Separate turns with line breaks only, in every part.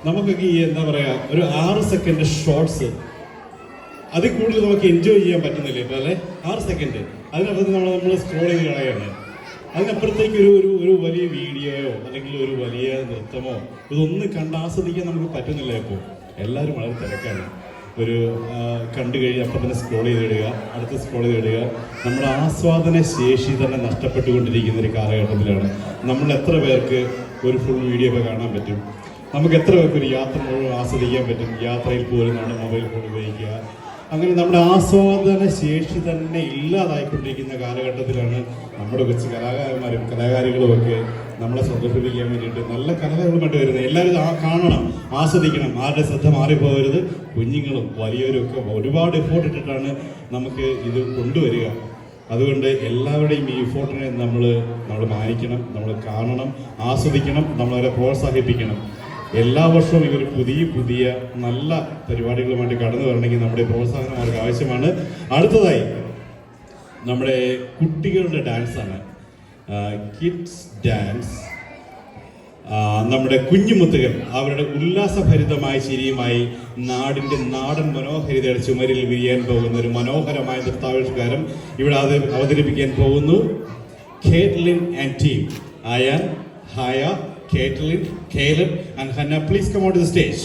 നമുക്കൊക്കെ ഈ എന്താ പറയാ ഒരു 6 സെക്കൻഡ് ഷോർട്സ് അതിൽ കൂടുതൽ നമുക്ക് എൻജോയ് ചെയ്യാൻ പറ്റുന്നില്ല ഇപ്പൊ അല്ലെ. 6 സെക്കൻഡ് അതിനപ്പുറത്ത് നമ്മൾ സ്ക്രോൾ ചെയ്ത് കളയാണ്. അതിനപ്പുറത്തേക്ക് ഒരു വലിയ വീഡിയോയോ അല്ലെങ്കിൽ ഒരു വലിയ നൃത്തമോ ഇതൊന്നും കണ്ട് ആസ്വദിക്കാൻ നമുക്ക് പറ്റുന്നില്ല. ഇപ്പോൾ എല്ലാവരും വളരെ തിരക്കാണ്. ഒരു കണ്ടു കഴിഞ്ഞ് അപ്പം തന്നെ സ്ക്രോൾ ചെയ്തിടുക, അടുത്ത് സ്ക്രോൾ ചെയ്തിടുക. നമ്മുടെ ആസ്വാദന ശേഷി തന്നെ നഷ്ടപ്പെട്ടുകൊണ്ടിരിക്കുന്ന ഒരു കാലഘട്ടത്തിലാണ്. നമ്മൾ എത്ര പേർക്ക് ഒരു ഫുൾ വീഡിയോ ഒക്കെ കാണാൻ പറ്റും? നമുക്ക് എത്ര പേർക്ക് ഒരു യാത്ര മുഴുവൻ ആസ്വദിക്കാൻ പറ്റും? യാത്രയിൽ പോലും നമ്മുടെ മൊബൈൽ ഫോൺ ഉപയോഗിക്കുക. അങ്ങനെ നമ്മുടെ ആസ്വാദന ശേഷി തന്നെ ഇല്ലാതായിക്കൊണ്ടിരിക്കുന്ന കാലഘട്ടത്തിലാണ് നമ്മുടെ കൊച്ചു കലാകാരന്മാരും കലാകാരികളും ഒക്കെ നമ്മളെ സന്തോഷിപ്പിക്കാൻ വേണ്ടിയിട്ട് നല്ല കലകളുമായിട്ട് വരുന്നത്. എല്ലാവരും കാണണം, ആസ്വദിക്കണം, ആരുടെ ശ്രദ്ധ മാറിപ്പോകരുത്. കുഞ്ഞുങ്ങളും വലിയവരും ഒക്കെ ഒരുപാട് എഫോർട്ട് ഇട്ടിട്ടാണ് നമുക്ക് ഇത് കൊണ്ടുവരിക. അതുകൊണ്ട് എല്ലാവരുടെയും ഈ എഫോർട്ടിനെ നമ്മൾ മാനിക്കണം, നമ്മൾ കാണണം, ആസ്വദിക്കണം, നമ്മളവരെ പ്രോത്സാഹിപ്പിക്കണം. എല്ലാ വർഷവും ഇവർ പുതിയ നല്ല പരിപാടികളുമായിട്ട് കടന്നു വരണമെങ്കിൽ നമ്മുടെ പ്രോത്സാഹനം അവർക്ക് ആവശ്യമാണ്. അടുത്തതായി നമ്മുടെ കുട്ടികളുടെ ഡാൻസാണ്, കിഡ്സ് ഡാൻസ്. നമ്മുടെ കുഞ്ഞുമുത്തുകൾ അവരുടെ ഉല്ലാസഭരിതമായ ചിരിയുമായി നാടൻ മനോഹരിതയുടെ ചുമരിൽ വിരിയാൻ പോകുന്ന ഒരു മനോഹരമായ നൃത്താവിഷ്കാരം ഇവിടെ അവതരിപ്പിക്കാൻ പോകുന്നു. Caitlin and team. ആയാൻ, ഹായ, Caitlin, Caleb and Hannah, please come on to the stage.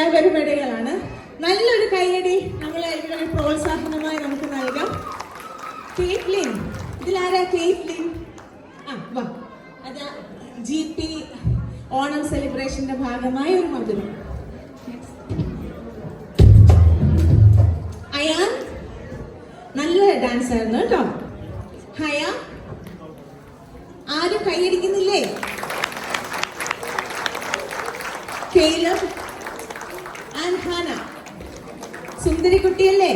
കലാപരിപാടികളാണ്. നല്ലൊരു കൈയടി നമ്മളെ എല്ലാവരും പ്രോത്സാഹനമായി നമുക്ക് നൽകാം. കേറ്റ്ലിൻ, ഇതിലാരാ കേറ്റ്ലിൻ? വാ. അത് GP ഓണം സെലിബ്രേഷന്റെ ഭാഗമായ ഒരു മധുരം. അയാൻ നല്ല ഡാൻസ് ആയിരുന്നു കേട്ടോ. ഹയ, ആരും കൈയടിക്കുന്നില്ലേ? കേലബ് ആൻഡ് ഹാന, സുന്ദരി കുട്ടിയല്ലേ?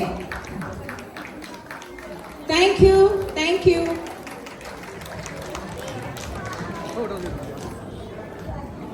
Thank you.